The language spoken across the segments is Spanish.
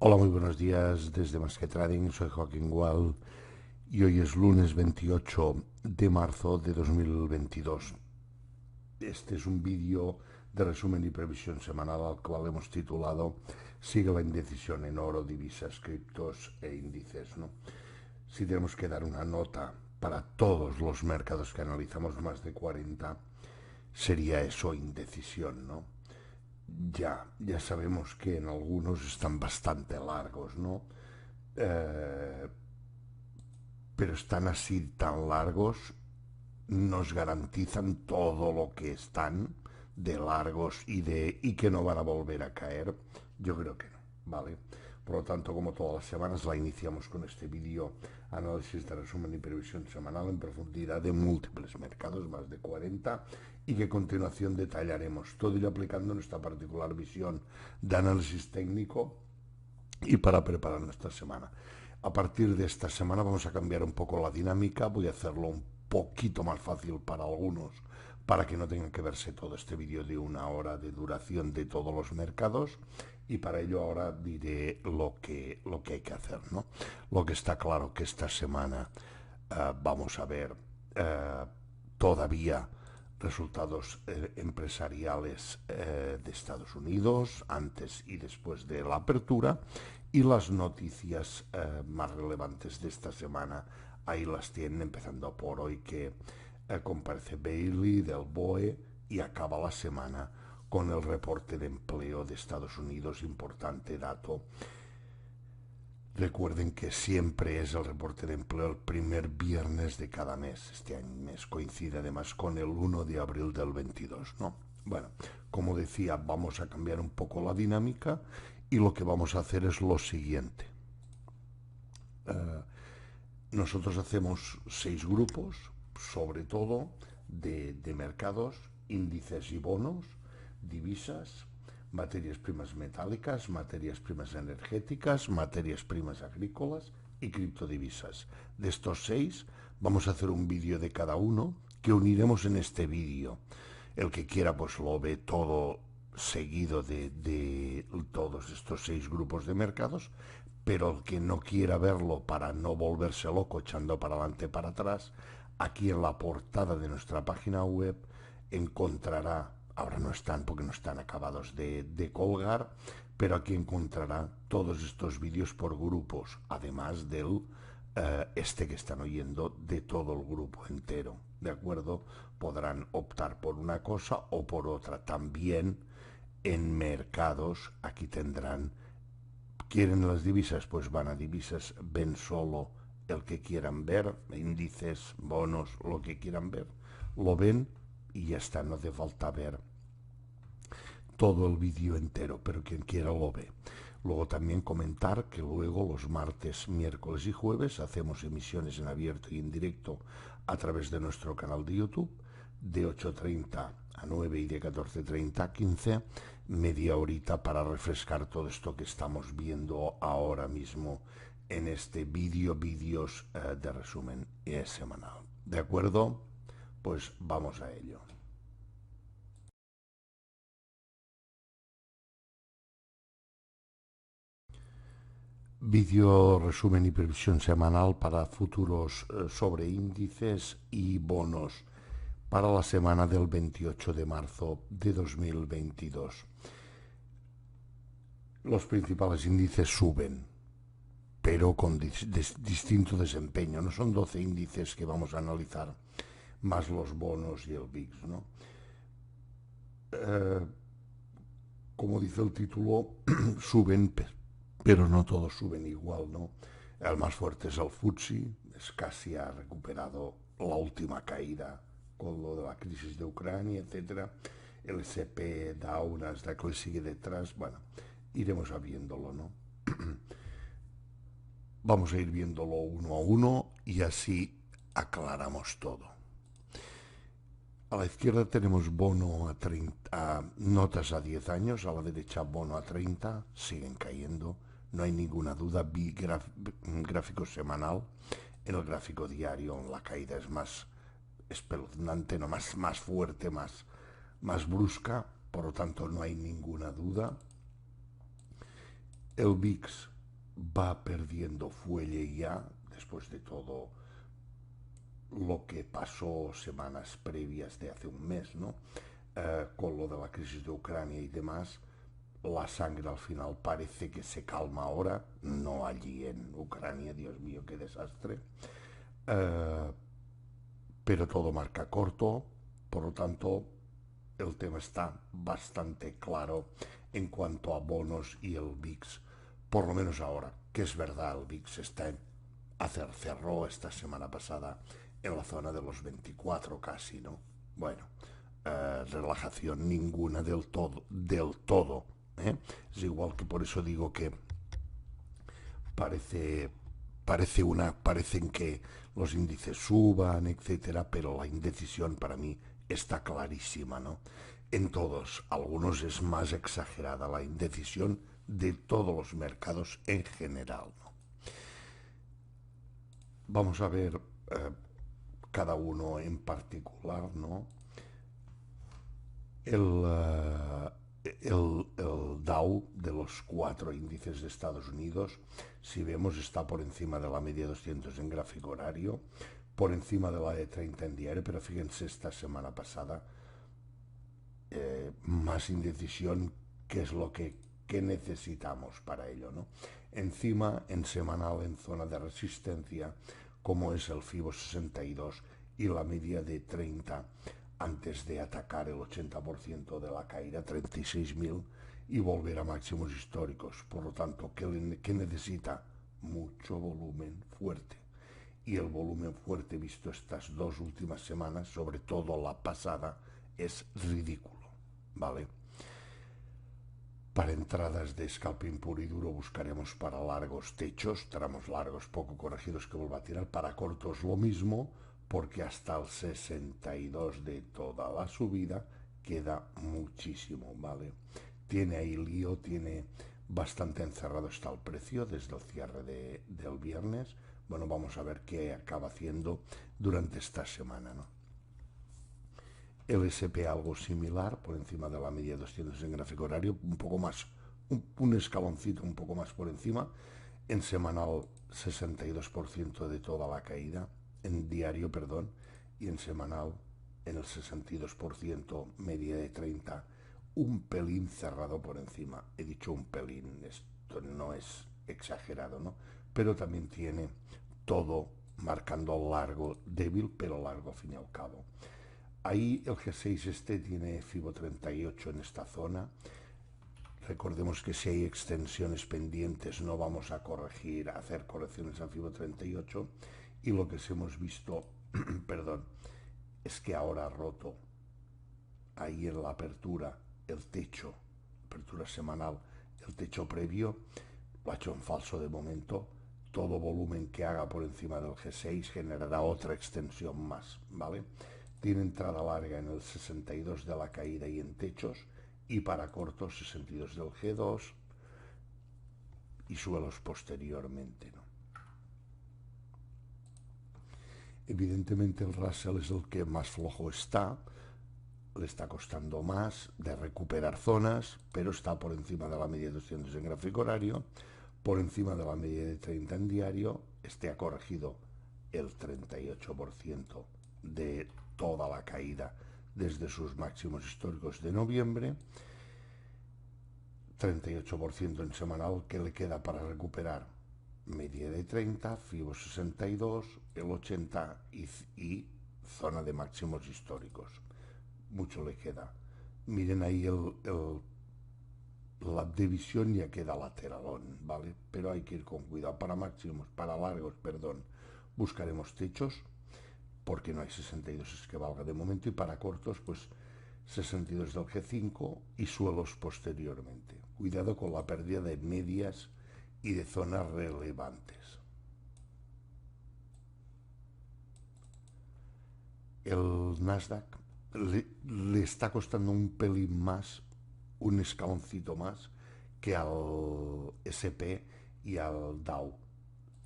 Hola, muy buenos días desde Más que Trading. Soy Joaquín Gual y hoy es lunes 28 de marzo de 2022. Este es un vídeo de resumen y previsión semanal al cual hemos titulado Sigue la indecisión en oro, divisas, criptos e índices, ¿no? Si tenemos que dar una nota para todos los mercados que analizamos, más de 40, sería eso, indecisión, ¿no? Ya sabemos que en algunos están bastante largos, ¿no? Eh, pero están así tan largos, nos garantizan todo lo que están de largos y que no van a volver a caer. Yo creo que no, ¿vale? Por lo tanto, como todas las semanas, la iniciamos con este vídeo análisis de resumen y previsión semanal en profundidad de múltiples mercados, más de 40, y que a continuación detallaremos todo ello aplicando nuestra particular visión de análisis técnico y para preparar nuestra semana. A partir de esta semana vamos a cambiar un poco la dinámica, voy a hacerlo un poquito más fácil para algunos, para que no tengan que verse todo este vídeo de 1 hora de duración de todos los mercados, y para ello ahora diré lo que hay que hacer, ¿no? Lo que está claro que esta semana vamos a ver uh, todavía resultados empresariales de Estados Unidos antes y después de la apertura, y las noticias más relevantes de esta semana ahí las tienen, empezando por hoy que comparece Bailey del BOE y acaba la semana con el reporte de empleo de Estados Unidos, importante dato. Recuerden que siempre es el reporte de empleo el primer viernes de cada mes. Este mes coincide además con el 1 de abril del 22, ¿no? Bueno, como decía, vamos a cambiar un poco la dinámica y lo que vamos a hacer es lo siguiente. Nosotros hacemos 6 grupos, sobre todo de mercados, índices y bonos, divisas, materias primas metálicas, materias primas energéticas, materias primas agrícolas y criptodivisas. De estos 6 vamos a hacer un vídeo de cada uno que uniremos en este vídeo. El que quiera pues lo ve todo seguido de todos estos 6 grupos de mercados, pero el que no quiera verlo para no volverse loco echando para adelante para atrás, aquí en la portada de nuestra página web encontrará, ahora no están porque no están acabados de colgar, pero aquí encontrará todos estos vídeos por grupos, además del este que están oyendo, de todo el grupo entero, ¿de acuerdo? Podrán optar por una cosa o por otra. También en mercados aquí tendrán, quieren las divisas, pues van a divisas, ven solo el que quieran ver, índices, bonos, lo que quieran ver, lo ven y ya está, no hace falta ver todo el vídeo entero, pero quien quiera lo ve. Luego también comentar que luego los martes, miércoles y jueves hacemos emisiones en abierto y en directo a través de nuestro canal de YouTube de 8:30 a 9 y de 14:30 a 15, media horita para refrescar todo esto que estamos viendo ahora mismo en este vídeos de resumen semanal. ¿De acuerdo? Pues vamos a ello. Vídeo resumen y previsión semanal para futuros sobre índices y bonos para la semana del 28 de marzo de 2022. Los principales índices suben, pero con distinto desempeño. No son 12 índices que vamos a analizar, más los bonos y el VIX, ¿no? Eh, como dice el título, suben, pero no todos suben igual, ¿no? El más fuerte es el FTSE, es casi ha recuperado la última caída con lo de la crisis de Ucrania, etcétera. El S&P Dow, Nasdaq le sigue detrás. Bueno, iremos viéndolo, ¿no? Vamos a ir viéndolo uno a uno y así aclaramos todo. A la izquierda tenemos bono a 30, notas a 10 años, a la derecha bono a 30, siguen cayendo, no hay ninguna duda. Vi gráfico semanal, en el gráfico diario la caída es más espeluznante, no más fuerte, más brusca, por lo tanto no hay ninguna duda. El VIX va perdiendo fuelle ya, después de todo lo que pasó semanas previas de hace un mes, ¿no? Con lo de la crisis de Ucrania y demás, la sangre al final parece que se calma ahora, no allí en Ucrania, Dios mío, qué desastre. Eh, pero todo marca corto, por lo tanto, el tema está bastante claro en cuanto a bonos y el VIX, por lo menos ahora, que es verdad, el VIX cerró esta semana pasada en la zona de los 24 casi, ¿no? Bueno, relajación ninguna del todo, ¿eh? Es igual que por eso digo que parece parecen que los índices suban, etcétera, pero la indecisión para mí está clarísima, ¿no? En todos, algunos es más exagerada la indecisión de todos los mercados en general, ¿no? Vamos a ver cada uno en particular, ¿no? El Dow de los cuatro índices de Estados Unidos, si vemos, está por encima de la media 200 en gráfico horario, por encima de la de 30 en diario, pero fíjense esta semana pasada, más indecisión, que es lo que necesitamos para ello, ¿no? Encima, en semanal, en zona de resistencia, como es el FIBO 62 y la media de 30, antes de atacar el 80% de la caída, 36.000, y volver a máximos históricos. Por lo tanto, ¿qué necesita? Mucho volumen fuerte. Y el volumen fuerte visto estas dos últimas semanas, sobre todo la pasada, es ridículo, ¿vale? Para entradas de scalping puro y duro buscaremos para largos techos, tramos largos poco corregidos que vuelva a tirar. Para cortos lo mismo, porque hasta el 62 de toda la subida queda muchísimo, ¿vale? Tiene ahí lío, tiene bastante encerrado está el precio desde el cierre del viernes. Bueno, vamos a ver qué acaba haciendo durante esta semana, ¿no? El SP algo similar, por encima de la media de 200 en gráfico horario, un poco más, un escaloncito un poco más por encima. En semanal, 62% de toda la caída, en diario, perdón, y en semanal, en el 62%, media de 30, un pelín cerrado por encima. He dicho un pelín, esto no es exagerado, ¿no? Pero también tiene todo marcando largo, débil, pero largo al fin y al cabo. Ahí el G6 tiene FIBO 38 en esta zona. Recordemos que si hay extensiones pendientes no vamos a hacer correcciones al FIBO 38, y lo que sí hemos visto, perdón, es que ahora ha roto ahí en la apertura el techo, apertura semanal, el techo previo, lo ha hecho en falso de momento. Todo volumen que haga por encima del G6 generará otra extensión más, ¿vale? Tiene entrada larga en el 62 de la caída y en techos, y para cortos 62 del G2 y suelos posteriormente, ¿no? Evidentemente el Russell es el que más flojo está, le está costando más de recuperar zonas, pero está por encima de la media de 200 en gráfico horario, por encima de la media de 30 en diario. Ha corregido el 38% de toda la caída desde sus máximos históricos de noviembre, 38% en semanal. Que le queda para recuperar? Media de 30, FIBO 62, el 80 y zona de máximos históricos. Mucho le queda. Miren ahí la división ya queda lateralón, ¿vale? Pero hay que ir con cuidado. Para máximos, para largos, perdón, buscaremos techos, porque no hay 62 que valga de momento, y para cortos, pues 62 del G5 y suelos posteriormente. Cuidado con la pérdida de medias y de zonas relevantes. El Nasdaq le está costando un pelín más, un escaloncito más, que al SP y al Dow.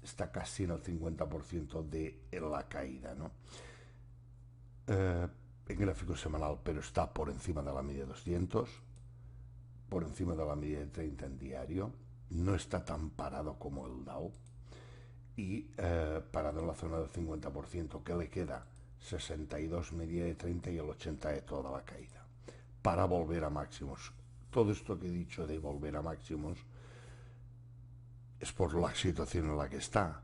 Está casi en el 50% de la caída, ¿no? En gráfico semanal, pero está por encima de la media 200, por encima de la media de 30 en diario, no está tan parado como el Dow y parado en la zona del 50%, que le queda 62 media de 30 y el 80 de toda la caída para volver a máximos. Todo esto que he dicho de volver a máximos es por la situación en la que está.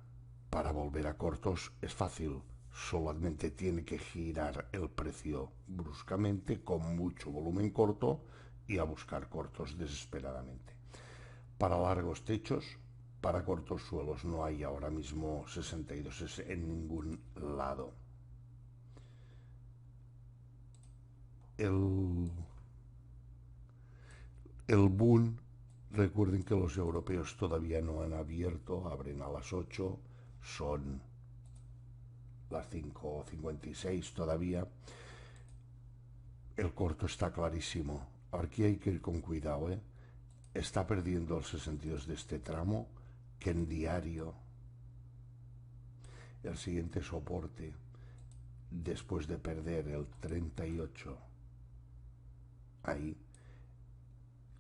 Para volver a cortos es fácil, solamente tiene que girar el precio bruscamente con mucho volumen corto y a buscar cortos desesperadamente. Para largos techos, para cortos suelos no hay ahora mismo 62 en ningún lado. El boom, recuerden que los europeos todavía no han abierto, abren a las 8, son las 5:56 todavía. El corto está clarísimo. Aquí hay que ir con cuidado, ¿eh? Está perdiendo los sentidos de este tramo, que en diario el siguiente soporte, después de perder el 38 ahí,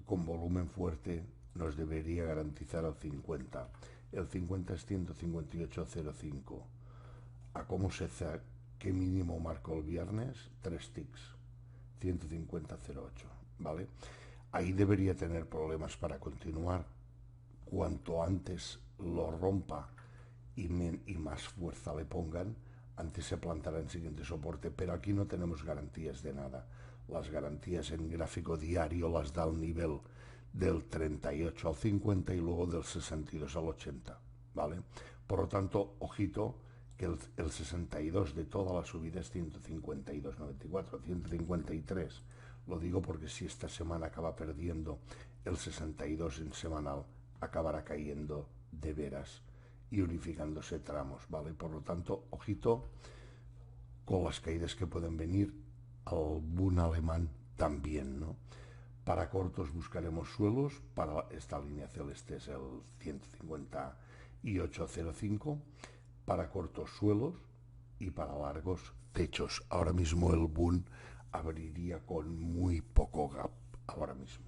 con volumen fuerte, nos debería garantizar el 50. El 50 es 158.05. ¿A cómo se hace? ¿Qué mínimo marcó el viernes? 3 ticks. 150.08, ¿vale? Ahí debería tener problemas para continuar. Cuanto antes lo rompa y más fuerza le pongan, antes se plantará en siguiente soporte, pero aquí no tenemos garantías de nada. Las garantías en gráfico diario las da al nivel del 38 al 50 y luego del 62 al 80, ¿vale? Por lo tanto, ojito, que el 62 de toda la subida es 152.94, 153. Lo digo porque si esta semana acaba perdiendo el 62 en semanal, acabará cayendo de veras y unificándose tramos, ¿vale? Por lo tanto, ojito con las caídas que pueden venir al boom alemán también, ¿no? Para cortos buscaremos suelos, para esta línea celeste es el 158.05, para cortos suelos y para largos techos. Ahora mismo el boom abriría con muy poco gap, ahora mismo.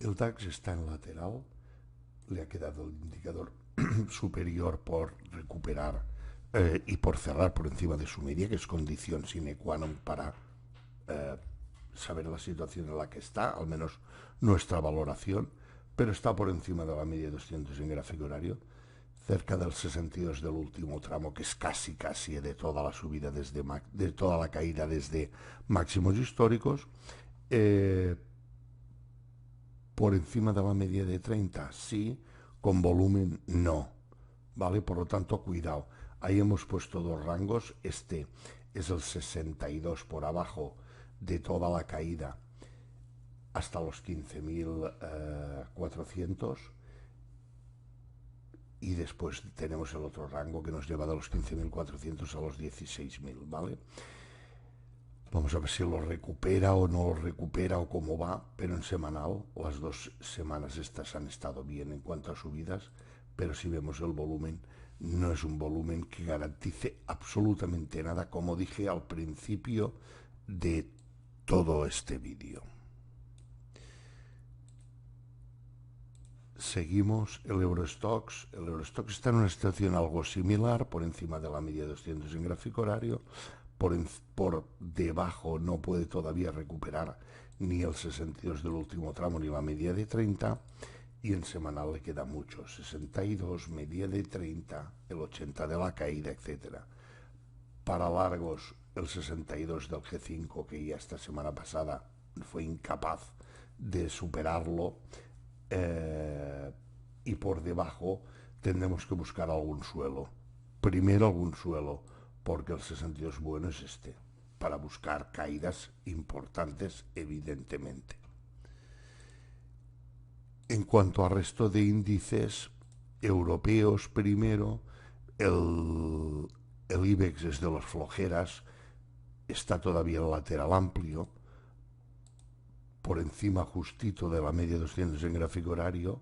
El DAX está en lateral, le ha quedado el indicador superior por recuperar y por cerrar por encima de su media, que es condición sine qua non para saber la situación en la que está, al menos nuestra valoración, pero está por encima de la media de 200 en gráfico horario, cerca del 62 del último tramo, que es casi de toda la subida de toda la caída desde máximos históricos. Por encima de la media de 30, sí, con volumen no, ¿vale? Por lo tanto, cuidado. Ahí hemos puesto dos rangos. Este es el 62 por abajo de toda la caída hasta los 15.400 y después tenemos el otro rango que nos lleva de los 15.400 a los 16.000, ¿vale? Vamos a ver si lo recupera o no lo recupera o cómo va, pero en semanal, las 2 semanas estas han estado bien en cuanto a subidas, pero si vemos el volumen, no es un volumen que garantice absolutamente nada, como dije al principio de todo este vídeo. Seguimos el Eurostoxx. El Eurostoxx está en una situación algo similar, por encima de la media de 200 en gráfico horario. Por debajo no puede todavía recuperar ni el 62 del último tramo ni la media de 30, y en semanal le queda mucho, 62, media de 30, el 80 de la caída, etc. Para largos, el 62 del G5, que ya esta semana pasada fue incapaz de superarlo, y por debajo tendremos que buscar algún suelo. Primero algún suelo, porque el 62 bueno es este, para buscar caídas importantes, evidentemente. En cuanto al resto de índices europeos, primero, el IBEX es de las flojeras, está todavía en lateral amplio, por encima justito de la media de 200 en gráfico horario,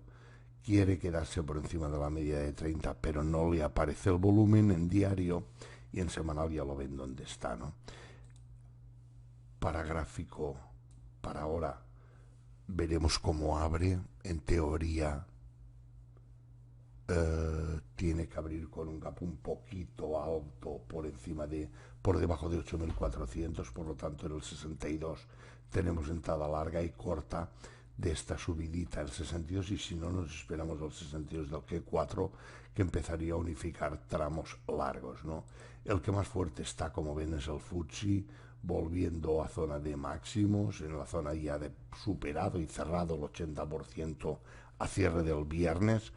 quiere quedarse por encima de la media de 30, pero no le aparece el volumen en diario, y en semanal ya lo ven donde está, ¿no? para gráfico, para ahora, veremos cómo abre. En teoría tiene que abrir con un gap un poquito alto por debajo de 8.400, por lo tanto en el 62 tenemos entrada larga y corta de esta subidita el 62, y si no nos esperamos el 62 del Q4, que empezaría a unificar tramos largos, ¿no? El que más fuerte está, como ven, es el FTSE, volviendo a zona de máximos, en la zona ya de superado y cerrado el 80% a cierre del viernes,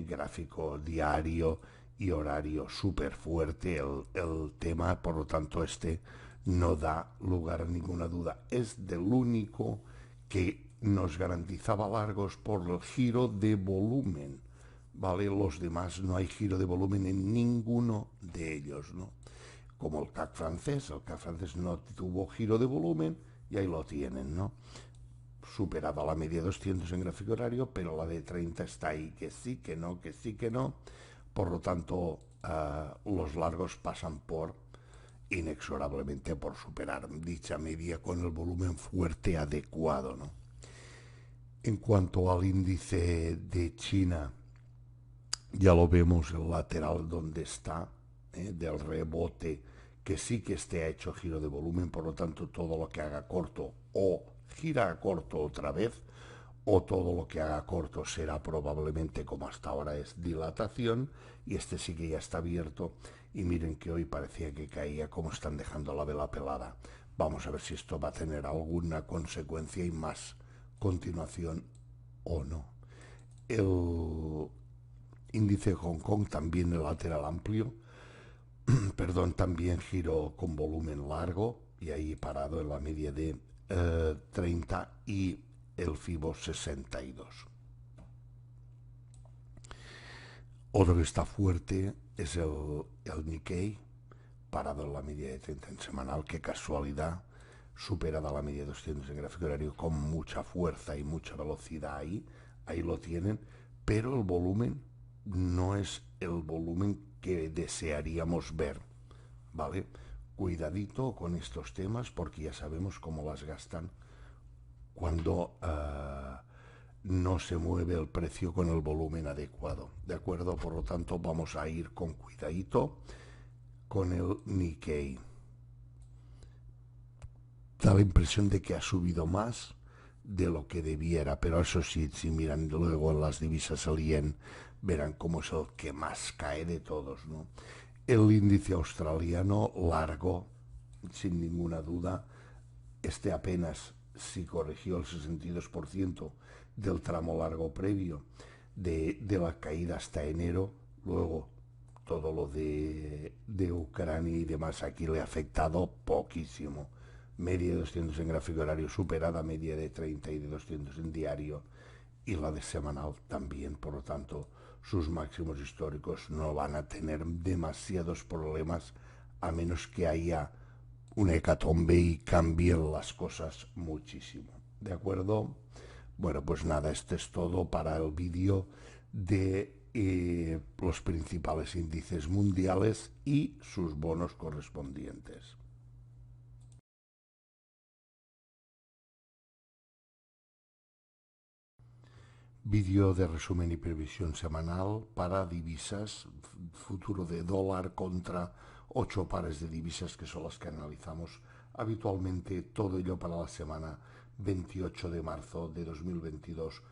gráfico diario y horario súper fuerte el tema, por lo tanto este no da lugar a ninguna duda. Es del único que nos garantizaba largos por el giro de volumen, ¿vale? Los demás no hay giro de volumen en ninguno de ellos, ¿no? Como el CAC francés no tuvo giro de volumen y ahí lo tienen, ¿no? Superada la media 200 en gráfico horario, pero la de 30 está ahí, que sí, que no, que sí, que no. Por lo tanto, los largos pasan inexorablemente por superar dicha media con el volumen fuerte adecuado, ¿no? En cuanto al índice de China, ya lo vemos el lateral donde está, del rebote, que sí que esté hecho giro de volumen, por lo tanto todo lo que haga corto o gira a corto otra vez, o todo lo que haga corto será probablemente, como hasta ahora es, dilatación, y este sí que ya está abierto, y miren que hoy parecía que caía, como están dejando la vela pelada. Vamos a ver si esto va a tener alguna consecuencia y más continuación o no. El índice de Hong Kong también el lateral amplio, perdón, también giro con volumen largo y ahí parado en la media de 30 y el FIBO 62. Otro que está fuerte es el Nikkei, parado en la media de 30 en semanal, qué casualidad, superada la media de 200 en gráfico horario con mucha fuerza y mucha velocidad ahí lo tienen, pero el volumen no es el volumen que desearíamos ver, ¿vale? Cuidadito con estos temas porque ya sabemos cómo las gastan cuando no se mueve el precio con el volumen adecuado, ¿de acuerdo? Por lo tanto, vamos a ir con cuidadito con el Nikkei. Da la impresión de que ha subido más de lo que debiera, pero eso sí, si miran luego en las divisas el yen, verán cómo es el que más cae de todos, ¿no? El índice australiano largo, sin ninguna duda, este apenas si corrigió el 62% del tramo largo previo de la caída hasta enero. Luego todo lo de Ucrania y demás aquí le ha afectado poquísimo. Media de 200 en gráfico horario superada, media de 30 y de 200 en diario, y la de semanal también. Por lo tanto, sus máximos históricos no van a tener demasiados problemas a menos que haya una hecatombe y cambien las cosas muchísimo. ¿De acuerdo? Bueno, pues nada, este es todo para el vídeo de los principales índices mundiales y sus bonos correspondientes. Vídeo de resumen y previsión semanal para divisas, futuro de dólar contra 8 pares de divisas que son las que analizamos habitualmente, todo ello para la semana 28 de marzo de 2022.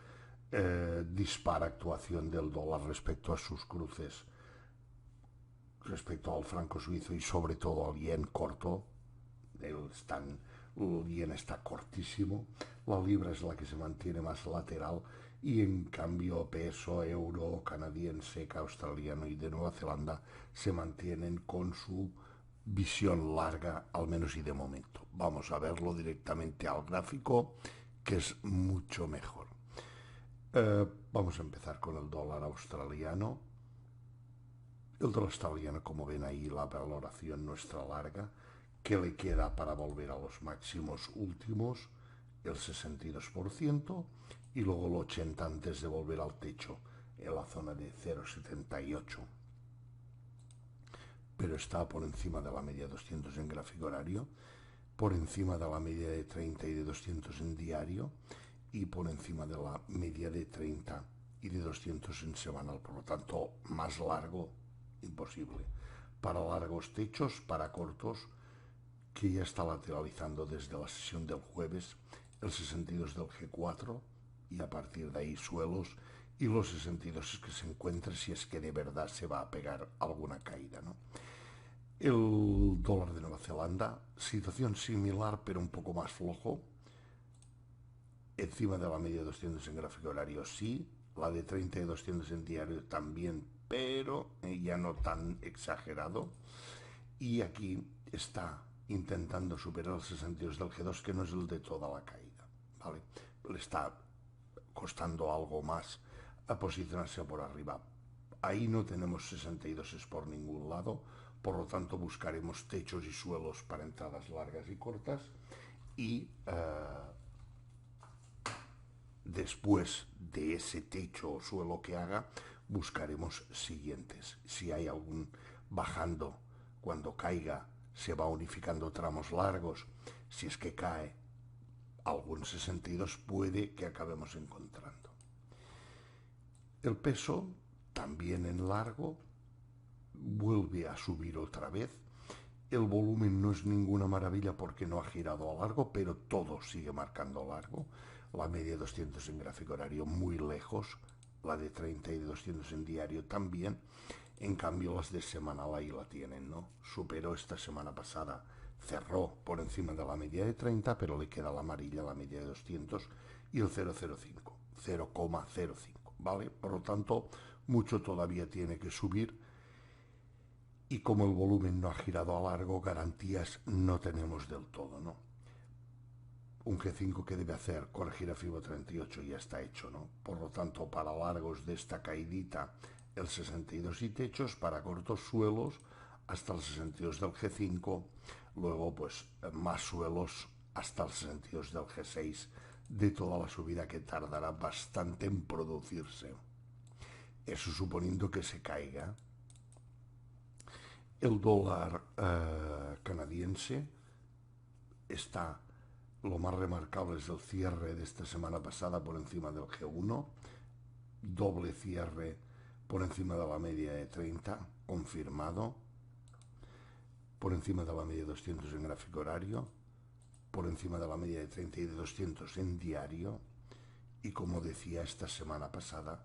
Dispara actuación del dólar respecto a sus cruces, respecto al franco suizo y sobre todo al yen corto. El yen está cortísimo, la libra es la que se mantiene más lateral, y en cambio peso, euro, canadiense, australiano y de Nueva Zelanda se mantienen con su visión larga, al menos y de momento. Vamos a verlo directamente al gráfico, que es mucho mejor. Vamos a empezar con el dólar australiano. El dólar australiano, como ven ahí, la valoración nuestra larga, que le queda para volver a los máximos últimos, el 62%, y luego el 80% antes de volver al techo, en la zona de 0,78. Pero está por encima de la media 200 en gráfico horario. por encima de la media de 30 y de 200 en diario y por encima de la media de 30 y de 200 en semanal. Por lo tanto, más largo, imposible. Para largos techos, para cortos, que ya está lateralizando desde la sesión del jueves el 62 del G4 y a partir de ahí suelos y los 62 que se encuentre si es que de verdad se va a pegar alguna caída, ¿no? El dólar de Nueva Zelanda, situación similar pero un poco más flojo, encima de la media de 200 en gráfico horario sí, la de 30 y 200 en diario también, pero ya no tan exagerado, y aquí está intentando superar el 62 del G2, que no es el de toda la caída, ¿vale? Le está costando algo más a posicionarse por arriba. Ahí no tenemos 62 por ningún lado, por lo tanto buscaremos techos y suelos para entradas largas y cortas y después de ese techo o suelo que haga buscaremos siguientes. Si hay algún bajando, cuando caiga se va unificando tramos largos, si es que cae algún 62 puede que acabemos encontrando. El peso también en largo vuelve a subir otra vez. El volumen no es ninguna maravilla porque no ha girado a largo, pero todo sigue marcando largo. La media de 200 en gráfico horario muy lejos, la de 30 y de 200 en diario también. En cambio las de semanal ahí la tienen, ¿no? Superó esta semana pasada, cerró por encima de la media de 30, pero le queda la amarilla, la media de 200 y el 0,05, 0,05, ¿vale? Por lo tanto, mucho todavía tiene que subir. Y como el volumen no ha girado a largo, garantías no tenemos del todo, ¿no? Un G5 que debe hacer corregir a Fibo 38 ya está hecho, ¿no? Por lo tanto, para largos de esta caidita, el 62 y techos, para cortos suelos, hasta el 62 del G5, luego pues más suelos hasta el 62 del G6, de toda la subida que tardará bastante en producirse. Eso suponiendo que se caiga. El dólar canadiense está, lo más remarcable es el cierre de esta semana pasada por encima del G1, doble cierre por encima de la media de 30, confirmado, por encima de la media de 200 en gráfico horario, por encima de la media de 30 y de 200 en diario, y como decía esta semana pasada,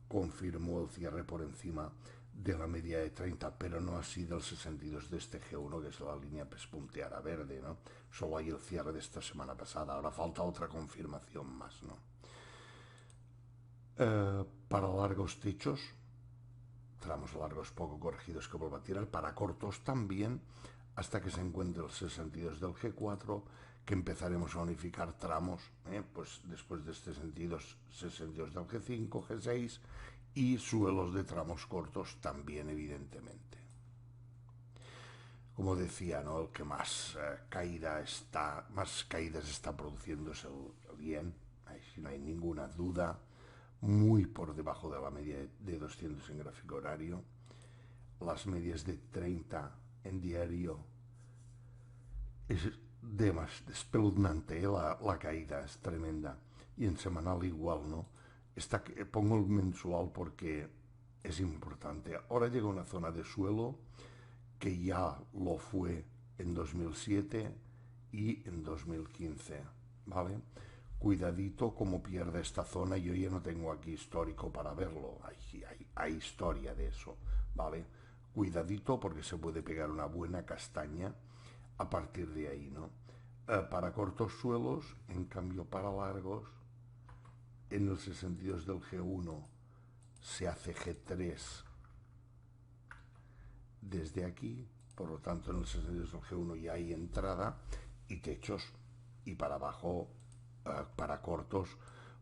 confirmó el cierre por encima de la media de 30, pero no así del 62 de este G1, que es la línea pespunteada verde, ¿no? Solo hay el cierre de esta semana pasada, ahora falta otra confirmación más, ¿no? Para largos techos, tramos largos poco corregidos que vuelva a tirar, para cortos también, hasta que se encuentre el 62 del G4, que empezaremos a unificar tramos, pues después de este 62 del G5, G6 y suelos de tramos cortos también, evidentemente. Como decía, ¿no? El que más más caídas está produciendo es el yen, no hay ninguna duda, muy por debajo de la media de 200 en gráfico horario. Las medias de 30 en diario es espeluznante, la caída es tremenda. Y en semanal igual, ¿no? Pongo el mensual porque es importante. Ahora llega una zona de suelo que ya lo fue en 2007 y en 2015, ¿vale? Cuidadito como pierde esta zona, yo ya no tengo aquí histórico para verlo, hay historia de eso, ¿vale? Cuidadito porque se puede pegar una buena castaña a partir de ahí, ¿no? Para cortos suelos, en cambio para largos, en el 62 del G1 se hace G3 desde aquí, por lo tanto en el 62 del G1 ya hay entrada y techos, y para abajo, para cortos,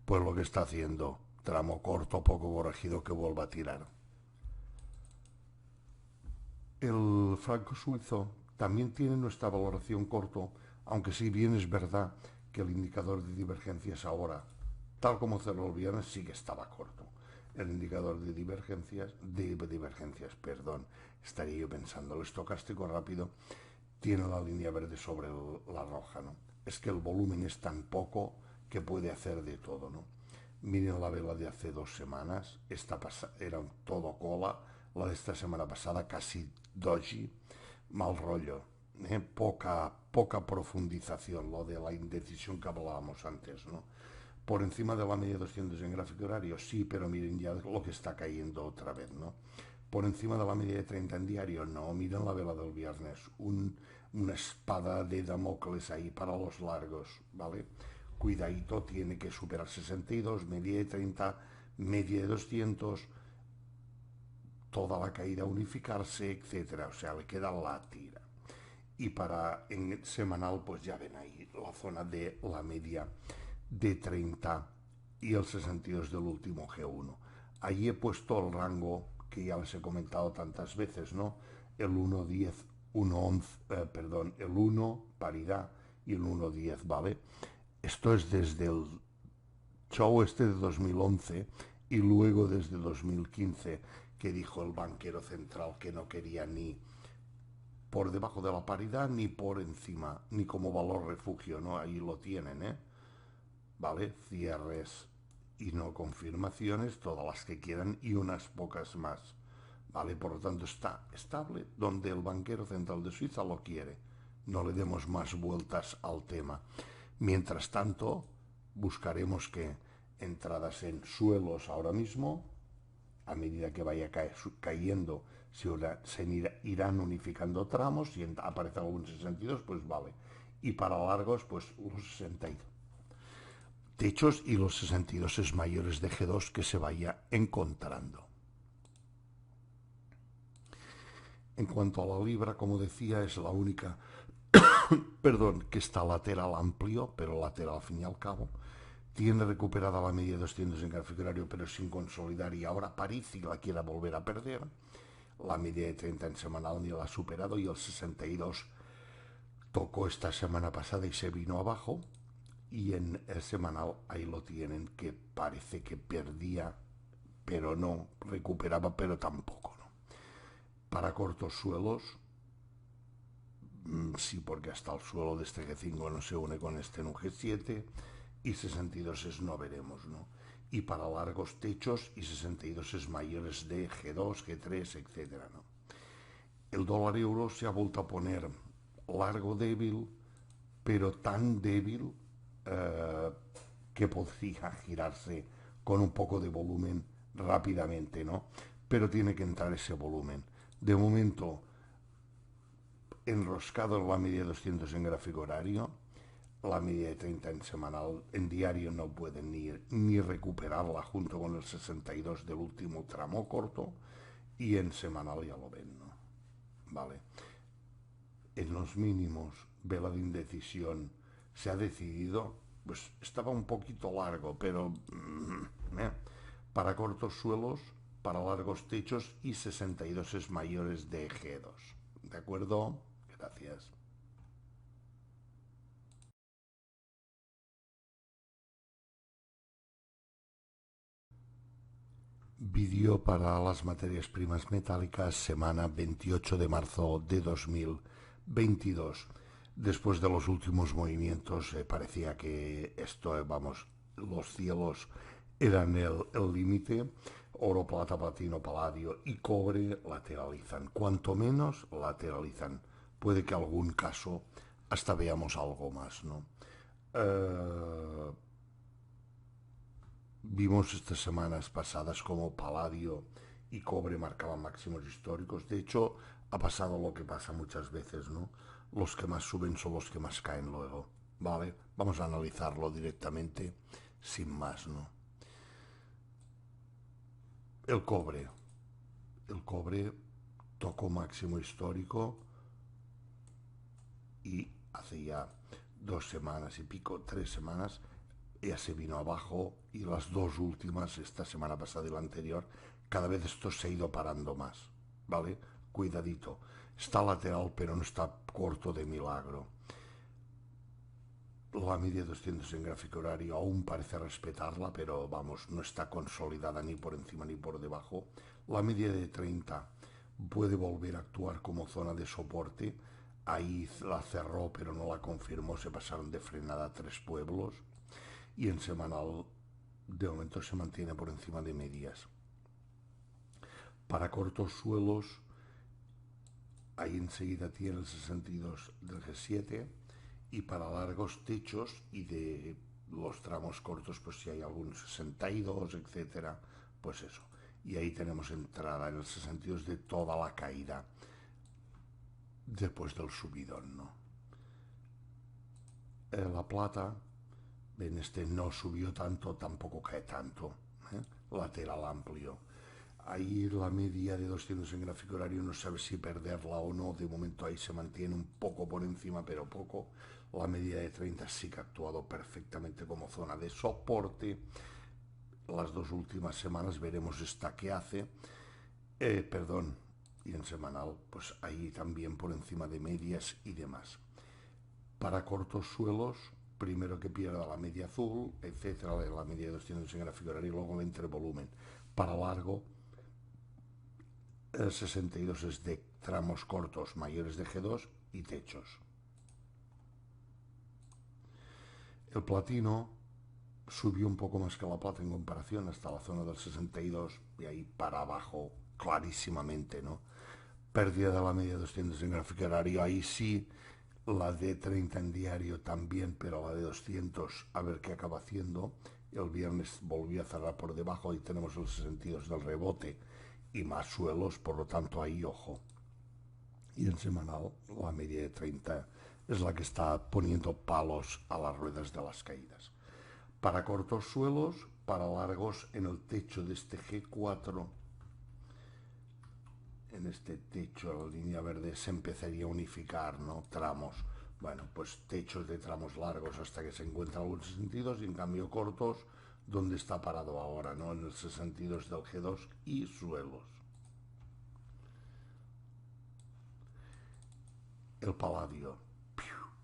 pues lo que está haciendo, tramo corto poco corregido que vuelva a tirar. El franco suizo también tiene nuestra valoración corto, aunque si bien es verdad que el indicador de divergencias ahora, tal como cerró el viernes, sí que estaba corto. El indicador de divergencias, perdón, estaría yo pensando, el estocástico rápido tiene la línea verde sobre la roja, ¿no? Es que el volumen es tan poco que puede hacer de todo, ¿no? Miren la vela de hace 2 semanas, era todo cola, la de esta semana pasada casi doji, mal rollo, poca profundización, lo de la indecisión que hablábamos antes, ¿no? Por encima de la media 200 en gráfico horario, sí, pero miren ya lo que está cayendo otra vez, ¿no? Por encima de la media de 30 en diario, no, miren la vela del viernes, una espada de Damocles ahí para los largos, ¿vale? Cuidadito, tiene que superar 62, media de 30, media de 200, toda la caída unificarse, etcétera. O sea, le queda la tira. Y para en semanal, pues ya ven ahí la zona de la media de 30 y el 62 del último G1. Allí he puesto el rango que ya les he comentado tantas veces, ¿no? El 1.10, 1.11, perdón, el 1 paridad y el 1.10, ¿vale? Esto es desde el show este de 2011 y luego desde 2015 que dijo el banquero central que no quería ni por debajo de la paridad ni por encima, ni como valor refugio, ¿no? Ahí lo tienen, ¿eh? ¿Vale? Cierres y no confirmaciones, todas las que quieran y unas pocas más, ¿vale? Por lo tanto está estable donde el banquero central de Suiza lo quiere. No le demos más vueltas al tema. Mientras tanto, buscaremos que entradas en suelos ahora mismo, a medida que vaya cayendo, se irán unificando tramos y aparece algún 62, pues vale. Y para largos, pues los 62 techos y los 62 es mayores de G2 que se vaya encontrando. En cuanto a la libra, como decía, es la única, perdón, que está lateral amplio, pero lateral al fin y al cabo. Tiene recuperada la media de 200 en gráfico horario, pero sin consolidar, y ahora París y la quiera volver a perder. La media de 30 en semanal ni la ha superado y el 62 tocó esta semana pasada y se vino abajo. Y en el semanal ahí lo tienen, que parece que perdía, pero no, recuperaba, pero tampoco, ¿no? Para cortos suelos, sí, porque hasta el suelo de este G5 no se une con este en un G7 y 62 es no veremos, ¿no? Y para largos techos y 62 es mayores de G2, G3, etcétera, ¿no? El dólar euro se ha vuelto a poner largo débil, pero tan débil que podría girarse con un poco de volumen rápidamente, ¿no? Pero tiene que entrar ese volumen. De momento, enroscado en la media de 200 en gráfico horario, la media de 30 en semanal, en diario no pueden ni recuperarla junto con el 62 del último tramo corto, y en semanal ya lo ven, ¿no? Vale. En los mínimos, vela de indecisión, se ha decidido, pues estaba un poquito largo, pero para cortos suelos, para largos techos y 62 es mayores de G2. ¿De acuerdo? Gracias. Vídeo para las materias primas metálicas, semana 28 de marzo de 2022. Después de los últimos movimientos, parecía que esto, vamos, los cielos eran el límite. Oro, plata, platino, paladio y cobre lateralizan. Cuanto menos lateralizan. Puede que algún caso hasta veamos algo más, ¿no? Vimos estas semanas pasadas como paladio y cobre marcaban máximos históricos. De hecho, ha pasado lo que pasa muchas veces, ¿no? Los que más suben son los que más caen luego, ¿vale? Vamos a analizarlo directamente, sin más, ¿no? El cobre. El cobre tocó máximo histórico y hace ya 2 semanas y pico, 3 semanas, ya se vino abajo, y las dos últimas, esta semana pasada y la anterior, cada vez esto se ha ido parando más, ¿vale? Cuidadito. Está lateral, pero no está corto de milagro. La media de 200 en gráfico horario aún parece respetarla, pero vamos, no está consolidada ni por encima ni por debajo. La media de 30 puede volver a actuar como zona de soporte ahí la cerró pero no la confirmó, se pasaron de frenada a 3 pueblos, y en semanal de momento se mantiene por encima de medias. Para cortos suelos, ahí enseguida tiene el 62 del G7, y para largos techos y de los tramos cortos, pues si hay algún 62, etcétera, pues eso. Y ahí tenemos entrada en el 62 de toda la caída después del subidón, ¿no? La plata, en este no subió tanto, tampoco cae tanto, ¿eh? Lateral amplio. Ahí la media de 200 en gráfico horario no sabe si perderla o no. De momento ahí se mantiene un poco por encima, pero poco. La media de 30 sí que ha actuado perfectamente como zona de soporte. Las 2 últimas semanas veremos esta que hace. Perdón, y en semanal, pues ahí también por encima de medias y demás. Para cortos suelos, primero que pierda la media azul, etcétera, la media de 200 en gráfico horario, y luego entre volumen. Para largo, el 62 es de tramos cortos mayores de G2 y techos. El platino subió un poco más que la plata en comparación hasta la zona del 62 y ahí para abajo clarísimamente, ¿no? Pérdida de la media de 200 en gráfico horario, ahí sí, la de 30 en diario también, pero la de 200 a ver qué acaba haciendo. El viernes volvió a cerrar por debajo, ahí tenemos el 62 del rebote y más suelos, por lo tanto ahí ojo. Y en semanal la media de 30 es la que está poniendo palos a las ruedas de las caídas. Para cortos suelos, para largos, en el techo de este G4, en este techo, la línea verde se empezaría a unificar, ¿no? Tramos. Bueno, pues techos de tramos largos hasta que se encuentran algunos 62 y en cambio cortos, donde está parado ahora, ¿no? En el 62 del G2 y suelos. El paladio,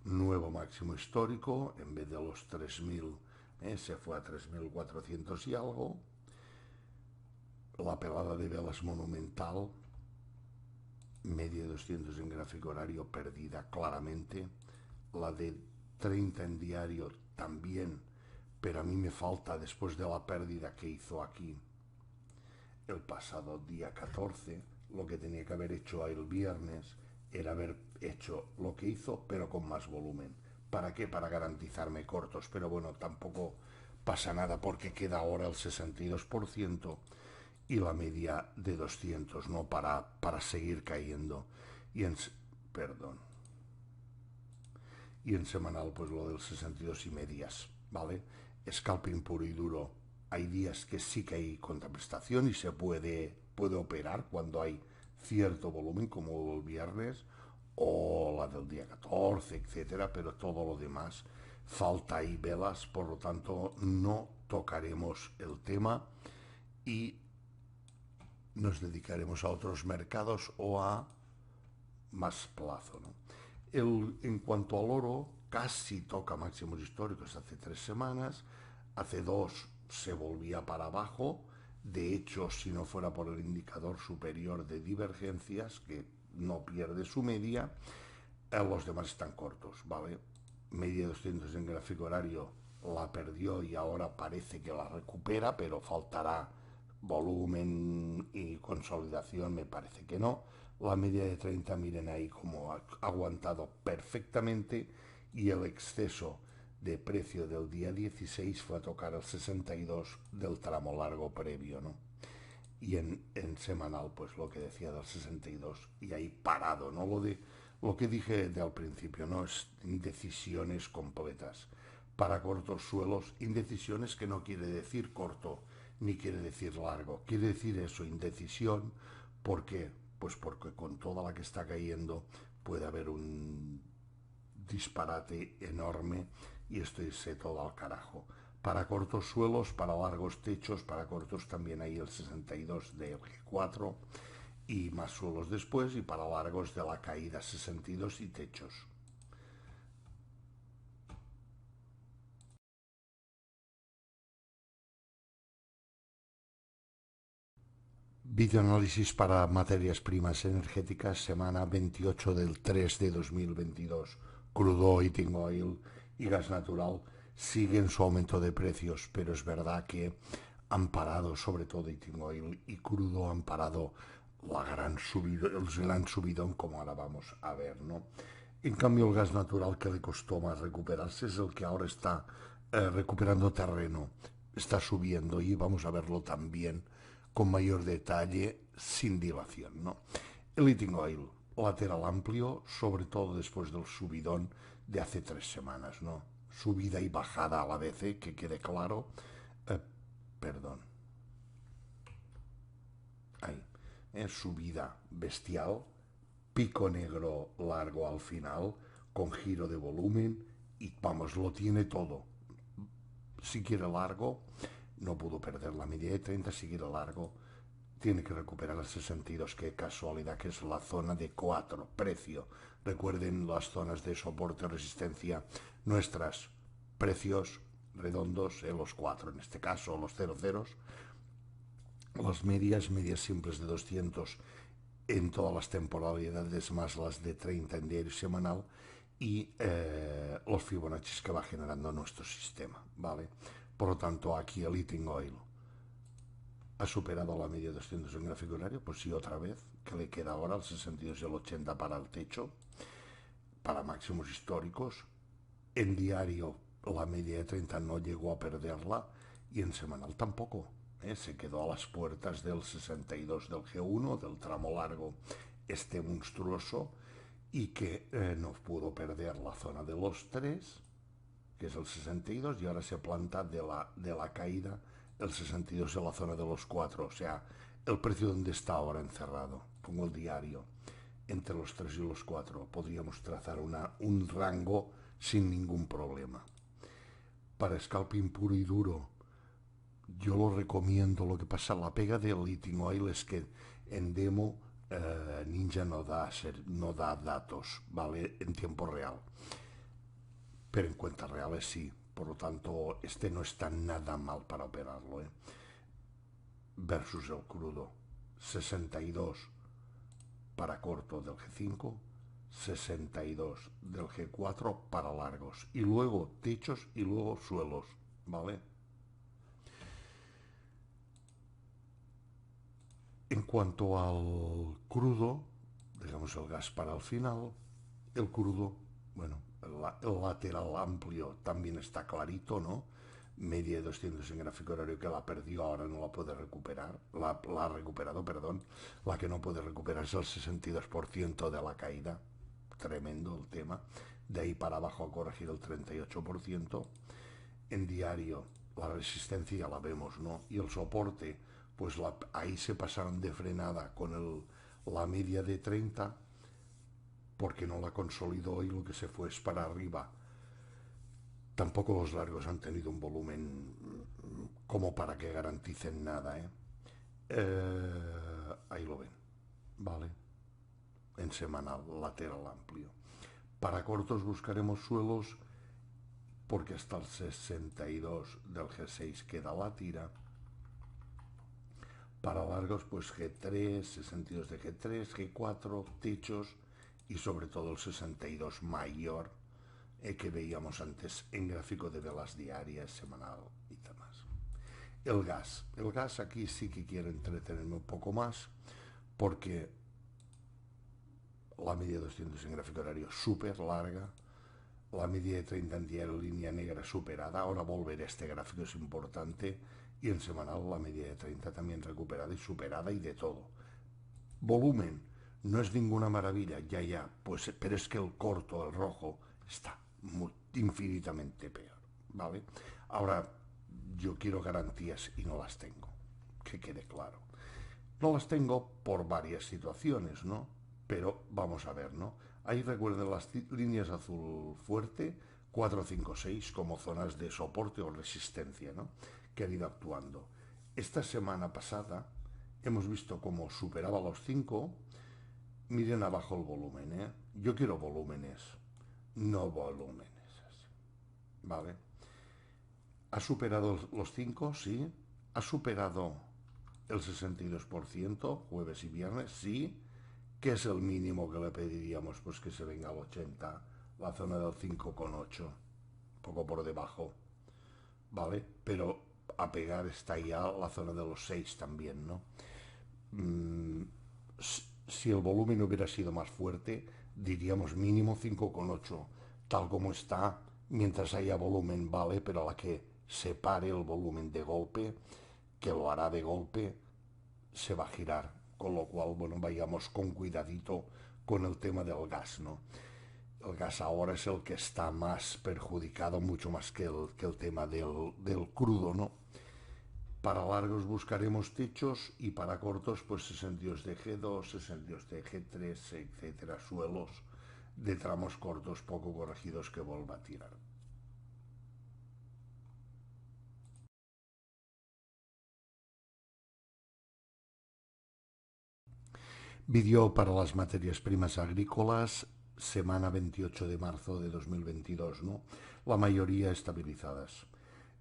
nuevo máximo histórico, en vez de los 3000, se fue a 3400 y algo. La pelada de velas monumental, media de 200 en gráfico horario perdida claramente. La de 30 en diario también, pero a mí me falta, después de la pérdida que hizo aquí el pasado día 14, lo que tenía que haber hecho el viernes era haber hecho lo que hizo, pero con más volumen. ¿Para qué? Para garantizarme cortos, pero bueno, tampoco pasa nada porque queda ahora el 62% y la media de 200, ¿no? Para seguir cayendo. Y en, perdón. Y en semanal, pues lo del 62 y medias, ¿vale? Scalping puro y duro. Hay días que sí que hay contraprestación y se puede operar cuando hay cierto volumen, como el viernes o la del día 14, etcétera, pero todo lo demás falta ahí velas, por lo tanto no tocaremos el tema y nos dedicaremos a otros mercados o a más plazo, ¿no? En cuanto al oro, casi toca máximos históricos hace 3 semanas, hace 2 se volvía para abajo, de hecho, si no fuera por el indicador superior de divergencias, que no pierde su media, los demás están cortos, ¿vale? Media de 200 en gráfico horario la perdió y ahora parece que la recupera, pero faltará volumen y consolidación, me parece que no. La media de 30, miren ahí como ha aguantado perfectamente, y el exceso de precio del día 16 fue a tocar el 62 del tramo largo previo, ¿no? Y en semanal, pues lo que decía del 62 y ahí parado, ¿no? Lo que dije al principio, ¿no? Es indecisiones completas. Para cortos suelos, indecisiones que no quiere decir corto, ni quiere decir largo. Quiere decir eso, indecisión. ¿Por qué? Pues porque con toda la que está cayendo puede haber un disparate enorme y esto irse todo al carajo. Para cortos suelos, para largos techos, para cortos también hay el 62 de G4 y más suelos después, y para largos de la caída 62 y techos. Videoanálisis para materias primas energéticas, semana 28 del 3 de 2022. Crudo, heating oil y gas natural siguen su aumento de precios, pero es verdad que han parado, sobre todo heating oil y crudo, han parado el gran subidón, como ahora vamos a ver, ¿no? En cambio, el gas natural, que le costó más recuperarse, es el que ahora está recuperando terreno, está subiendo, y vamos a verlo también con mayor detalle, sin dilación, ¿no? El heating oil, lateral amplio, sobre todo después del subidón de hace 3 semanas, ¿no? Subida y bajada a la vez, que quede claro. Eh, Perdón, ahí. Subida bestial, pico negro largo al final, con giro de volumen, y vamos, lo tiene todo. Si quiere largo, no pudo perder la media de 30, si quiere largo, tiene que recuperar el 62, que casualidad que es la zona de 4, precio. Recuerden las zonas de soporte y resistencia nuestras, precios redondos, los 4 en este caso, los 0 ceros, las medias simples de 200 en todas las temporalidades, más las de 30 en diario semanal, y los Fibonacci que va generando nuestro sistema, ¿vale? Por lo tanto, aquí el heating oil ha superado la media de 200 en gráfico horario, pues sí, otra vez, que le queda ahora el 62 y el 80 para el techo, para máximos históricos. En diario la media de 30 no llegó a perderla, y en semanal tampoco. Se quedó a las puertas del 62 del G1, del tramo largo, este monstruoso, y que no pudo perder la zona de los 3, que es el 62, y ahora se planta de la caída el 62 en la zona de los 4, o sea, el precio donde está ahora encerrado. Pongo el diario, entre los 3 y los 4 podríamos trazar un rango sin ningún problema. Para scalping puro y duro, yo lo recomiendo. Lo que pasa, la pega del heating oil es que en demo Ninja no da datos, ¿vale? En tiempo real, pero en cuentas reales sí. Por lo tanto, este no está nada mal para operarlo, ¿eh? Versus el crudo, 62 para corto del G5, 62 del G4 para largos, y luego techos y luego suelos, ¿vale? En cuanto al crudo, dejamos el gas para el final. El crudo, bueno, el lateral amplio también está clarito, ¿no? Media de 200 en gráfico horario, que la perdió, ahora no la puede recuperar, la ha recuperado, perdón. La que no puede recuperar es el 62% de la caída, tremendo el tema. De ahí para abajo a corregir el 38%. En diario la resistencia ya la vemos, ¿no? Y el soporte, pues ahí se pasaron de frenada con la media de 30, porque no la consolidó, y lo que se fue es para arriba. Tampoco los largos han tenido un volumen como para que garanticen nada, ¿eh? Ahí lo ven, ¿vale? En semanal, lateral amplio. Para cortos buscaremos suelos, porque hasta el 62 del G6 queda la tira. Para largos, pues G3, 62 de G3, G4, techos, y sobre todo el 62 mayor, que veíamos antes en gráfico de velas diarias, semanal y demás. El gas aquí sí que quiero entretenerme un poco más, porque la media de 200 en gráfico horario súper larga, la media de 30 en diario línea negra superada. Ahora volver a este gráfico es importante, y en semanal la media de 30 también recuperada y superada, y de todo. Volumen, no es ninguna maravilla, ya, pues, pero es que el corto, el rojo, está infinitamente peor, ¿vale? Ahora, yo quiero garantías y no las tengo, que quede claro. No las tengo por varias situaciones, ¿no? Pero vamos a ver, ¿no? Ahí recuerden las líneas azul fuerte, 4, 5, 6, como zonas de soporte o resistencia, ¿no? Que han ido actuando. Esta semana pasada hemos visto cómo superaba los 5. Miren abajo el volumen, ¿eh? Yo quiero volúmenes, no volúmenes, ¿vale? ¿Ha superado los 5? Sí. ¿Ha superado el 62%, jueves y viernes, sí. ¿Qué es el mínimo que le pediríamos? Pues que se venga al 80, la zona del 5,8, poco por debajo, ¿vale? Pero a pegar está ya la zona de los 6 también, ¿no? Si el volumen hubiera sido más fuerte, diríamos mínimo 5,8, tal como está, mientras haya volumen, vale, pero a la que se pare el volumen de golpe, que lo hará de golpe, se va a girar, con lo cual, bueno, vayamos con cuidadito con el tema del gas, ¿no? El gas ahora es el que está más perjudicado, mucho más que el tema del crudo, ¿no? Para largos buscaremos techos y para cortos, pues 62 de G2, 62 de G3, etcétera, suelos de tramos cortos poco corregidos que vuelva a tirar. Vídeo para las materias primas agrícolas, semana 28 de marzo de 2022, ¿no? La mayoría estabilizadas.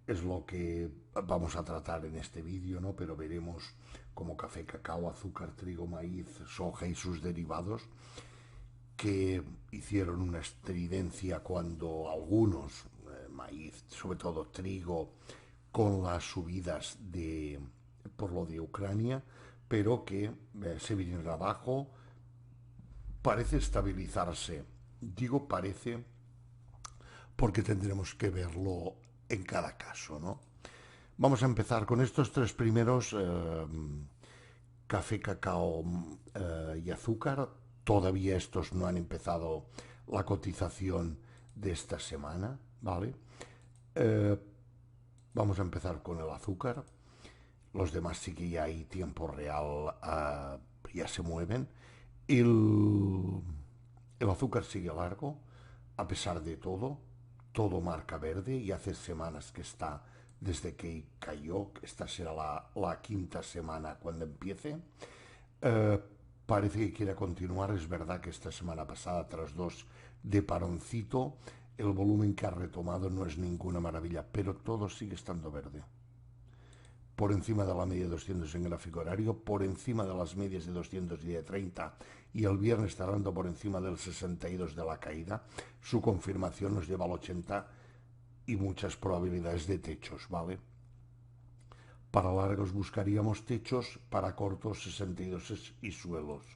Es lo que vamos a tratar en este vídeo, ¿no? Pero veremos como café, cacao, azúcar, trigo, maíz, soja y sus derivados, que hicieron una estridencia cuando algunos, maíz, sobre todo trigo, con las subidas por lo de Ucrania, pero que se vinieron abajo, parece estabilizarse. Digo parece porque tendremos que verlo en cada caso, ¿no? Vamos a empezar con estos tres primeros, café, cacao y azúcar. Todavía estos no han empezado la cotización de esta semana, ¿vale? Eh, Vamos a empezar con el azúcar. Los demás sí que ya hay tiempo real, ya se mueven. El azúcar sigue largo, a pesar de todo. Todo marca verde y hace semanas que está desde que cayó. Esta será la quinta semana cuando empiece. Eh, Parece que quiere continuar. Es verdad que esta semana pasada, tras dos de paroncito, el volumen que ha retomado no es ninguna maravilla, pero todo sigue estando verde. Por encima de la media de 200 en gráfico horario, por encima de las medias de 200 y de 30, y el viernes está dando por encima del 62 de la caída. Su confirmación nos lleva al 80 y muchas probabilidades de techos, ¿vale? Para largos buscaríamos techos, para cortos 62 y suelos.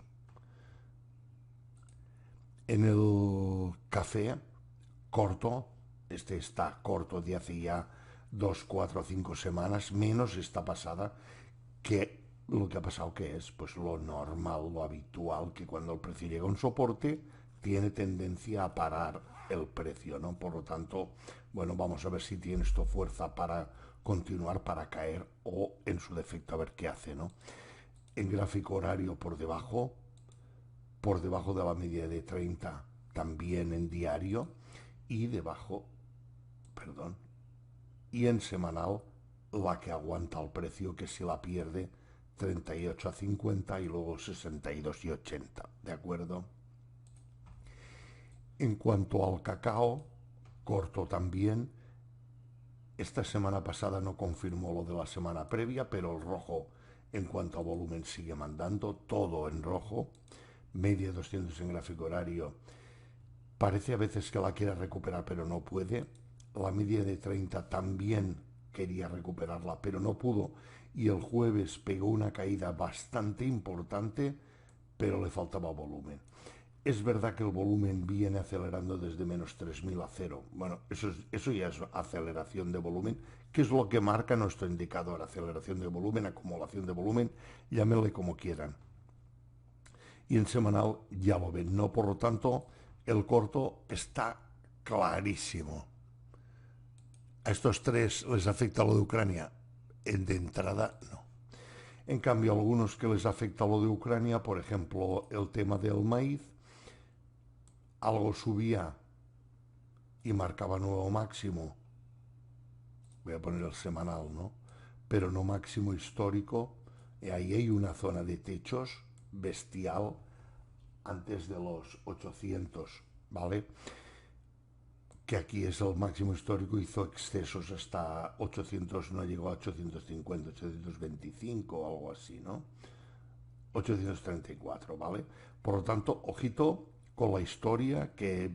En el café corto, este está corto de hace ya 2, 4, 5 semanas, menos esta pasada, que lo que ha pasado que es pues lo normal, lo habitual, que cuando el precio llega a un soporte tiene tendencia a parar el precio, ¿no? Por lo tanto, bueno, vamos a ver si tiene esto fuerza para continuar, para caer o en su defecto a ver qué hace, ¿no? En gráfico horario por debajo de la media de 30 también en diario y debajo, perdón, y en semanal la que aguanta el precio, que si la pierde 38 a 50 y luego 62 y 80, ¿de acuerdo? En cuanto al cacao, corto también, esta semana pasada no confirmó lo de la semana previa, pero el rojo en cuanto a volumen sigue mandando, todo en rojo, media 200 en gráfico horario. Parece a veces que la quiere recuperar, pero no puede. La media de 30 también quería recuperarla, pero no pudo. Y el jueves pegó una caída bastante importante, pero le faltaba volumen. Es verdad que el volumen viene acelerando desde menos 3.000 a cero. Bueno, eso ya es aceleración de volumen, que es lo que marca nuestro indicador. Aceleración de volumen, acumulación de volumen, llámenle como quieran. Y en semanal ya lo ven, ¿no? Por lo tanto, el corto está clarísimo. A estos tres les afecta lo de Ucrania. De entrada, no. En cambio, a algunos que les afecta lo de Ucrania, por ejemplo, el tema del maíz, algo subía y marcaba nuevo máximo. Voy a poner el semanal, ¿no? Pero no máximo histórico. Y ahí hay una zona de techos bestial antes de los 800, ¿vale? que aquí es el máximo histórico, hizo excesos hasta 800, no llegó a 850, 825 o algo así, ¿no? 834, ¿vale? Por lo tanto, ojito con la historia, que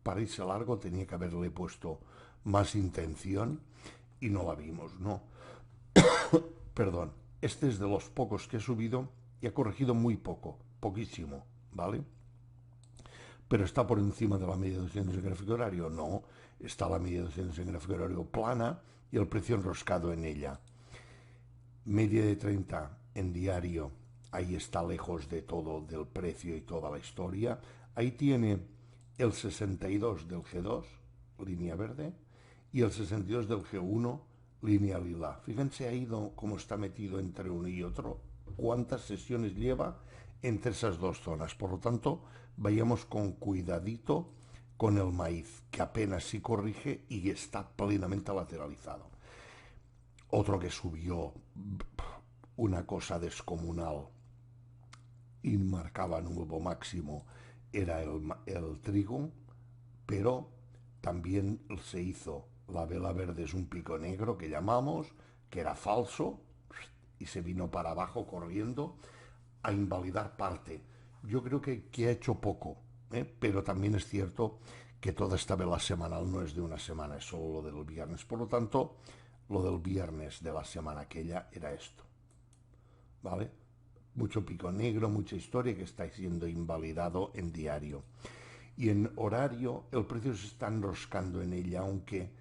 para irse largo tenía que haberle puesto más intención y no la vimos, ¿no? Perdón, este es de los pocos que he subido y ha corregido muy poco, poquísimo, ¿vale? Pero está por encima de la media de 200 en gráfico horario, no, está la media de 200 en gráfico horario plana y el precio enroscado en ella. Media de 30 en diario, ahí está lejos de todo, del precio y toda la historia. Ahí tiene el 62 del G2, línea verde, y el 62 del G1, línea lila. Fíjense ahí cómo está metido entre uno y otro, cuántas sesiones lleva entre esas dos zonas. Por lo tanto, vayamos con cuidadito con el maíz, que apenas sí corrige y está plenamente lateralizado. Otro que subió una cosa descomunal y marcaba nuevo máximo era el trigo, pero también se hizo la vela verde, es un pico negro que llamamos, que era falso, y se vino para abajo corriendo a invalidar parte. Yo creo que ha hecho poco, pero también es cierto que toda esta vela semanal no es de una semana, es solo lo del viernes. Por lo tanto, lo del viernes de la semana aquella era esto, ¿vale? Mucho pico negro, mucha historia que está siendo invalidado en diario. Y en horario el precio se está enroscando en ella, aunque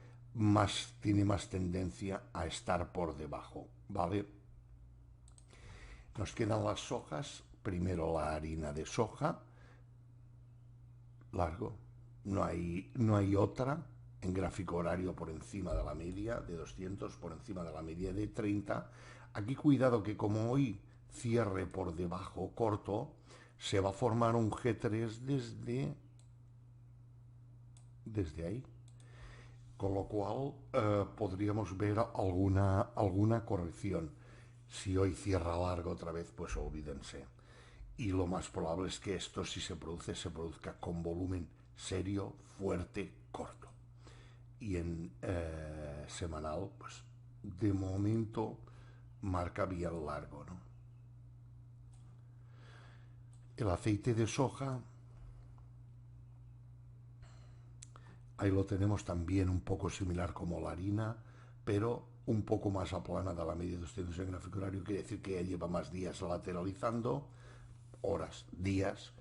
tiene más tendencia a estar por debajo, ¿vale? Nos quedan las sojas, primero la harina de soja, largo, no hay otra, en gráfico horario por encima de la media de 200, por encima de la media de 30. Aquí cuidado que como hoy cierre por debajo corto, se va a formar un G3 desde ahí, con lo cual podríamos ver alguna corrección. Si hoy cierra largo otra vez, pues olvídense. Y lo más probable es que esto, si se produzca con volumen serio, fuerte, corto. Y en semanal, pues de momento marca bien largo, ¿no? El aceite de soja, ahí lo tenemos también un poco similar como la harina, pero un poco más aplanada a la media de 200 en gráfico horario, quiere decir que ya lleva más días lateralizando, horas, días.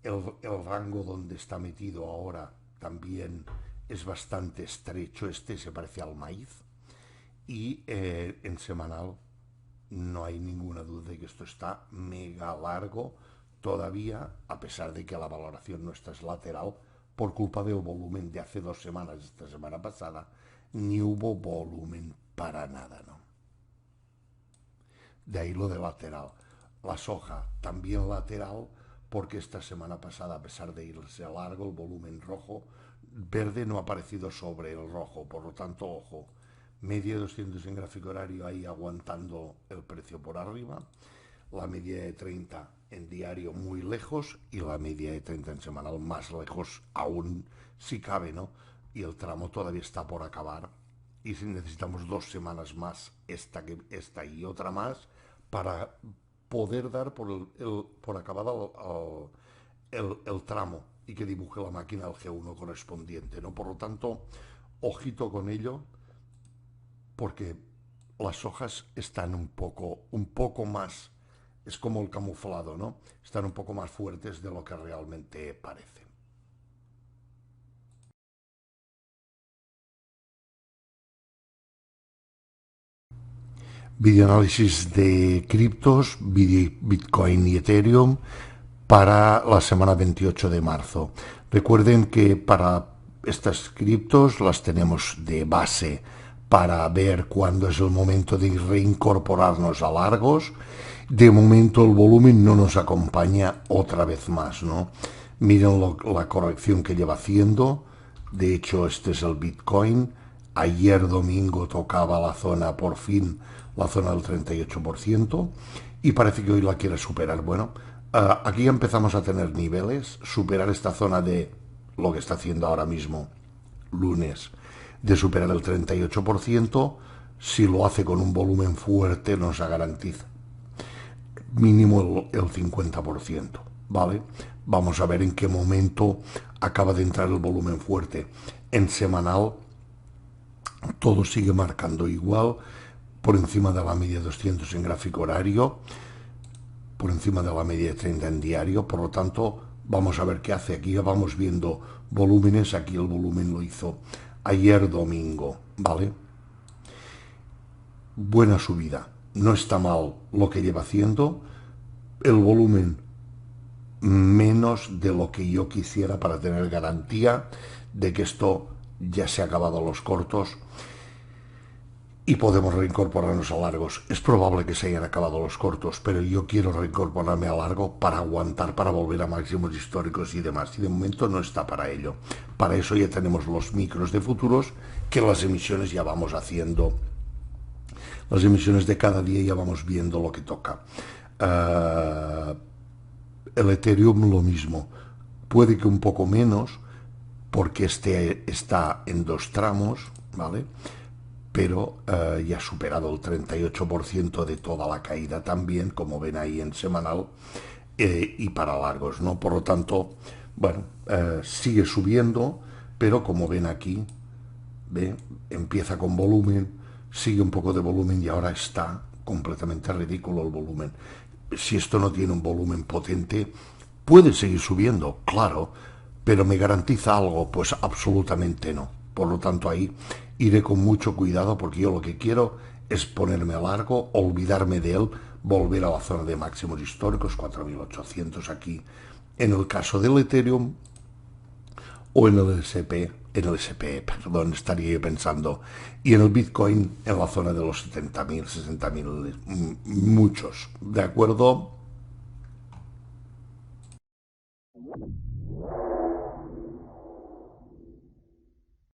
El rango donde está metido ahora también es bastante estrecho, se parece al maíz. Y en semanal no hay ninguna duda de que esto está mega largo todavía, a pesar de que la valoración nuestra es lateral, por culpa del volumen de hace 2 semanas, esta semana pasada, ni hubo volumen para nada, ¿no? De ahí lo de lateral. La soja también lateral, porque esta semana pasada, a pesar de irse a largo, el volumen verde no ha aparecido sobre el rojo, por lo tanto, ojo, media de 200 en gráfico horario ahí aguantando el precio por arriba, la media de 30 en diario muy lejos y la media de 30 en semanal más lejos aún, si cabe, ¿no? Y el tramo todavía está por acabar y si necesitamos 2 semanas más, esta y otra más, para poder dar por acabado el tramo y que dibuje la máquina el G1 correspondiente, ¿no? Por lo tanto, ojito con ello, porque las hojas están un poco más, es como el camuflado, ¿no? Están un poco más fuertes de lo que realmente parece. Videoanálisis de criptos, Bitcoin y Ethereum para la semana 28 de marzo. Recuerden que para estas criptos las tenemos de base para ver cuándo es el momento de reincorporarnos a largos. De momento el volumen no nos acompaña otra vez más, ¿no? Miren la corrección que lleva haciendo. De hecho, este es el Bitcoin. Ayer domingo tocaba la zona, por fin, la zona del 38%, y parece que hoy la quiere superar. Bueno, aquí empezamos a tener niveles, superar esta zona de lo que está haciendo ahora mismo, lunes, de superar el 38%, si lo hace con un volumen fuerte nos garantiza mínimo el 50%, ¿vale? Vamos a ver en qué momento acaba de entrar el volumen fuerte. En semanal todo sigue marcando igual, por encima de la media de 200 en gráfico horario, por encima de la media de 30 en diario, por lo tanto vamos a ver qué hace. Aquí ya vamos viendo volúmenes, aquí el volumen lo hizo ayer domingo, ¿vale? Buena subida, no está mal lo que lleva haciendo, el volumen menos de lo que yo quisiera para tener garantía de que esto ya se ha acabado los cortos y podemos reincorporarnos a largos. Es probable que se hayan acabado los cortos, pero yo quiero reincorporarme a largo para aguantar, para volver a máximos históricos y demás. Y de momento no está para ello. Para eso ya tenemos los micros de futuros, que las emisiones ya vamos haciendo. Las emisiones de cada día ya vamos viendo lo que toca. El Ethereum lo mismo. Puede que un poco menos, porque este está en dos tramos, ¿vale? Pero ya ha superado el 38% de toda la caída también, como ven ahí en semanal, y para largos, ¿no? Por lo tanto, bueno, sigue subiendo, pero como ven aquí, ¿ve? Empieza con volumen, sigue un poco de volumen y ahora está completamente ridículo el volumen. Si esto no tiene un volumen potente, puede seguir subiendo, claro, pero ¿me garantiza algo? Pues absolutamente no. Por lo tanto, ahí iré con mucho cuidado porque yo lo que quiero es ponerme a largo, olvidarme de él, volver a la zona de máximos históricos, 4.800 aquí, en el caso del Ethereum, o en el SP, perdón, estaría yo pensando, y en el Bitcoin en la zona de los 70.000, 60.000, muchos, ¿de acuerdo?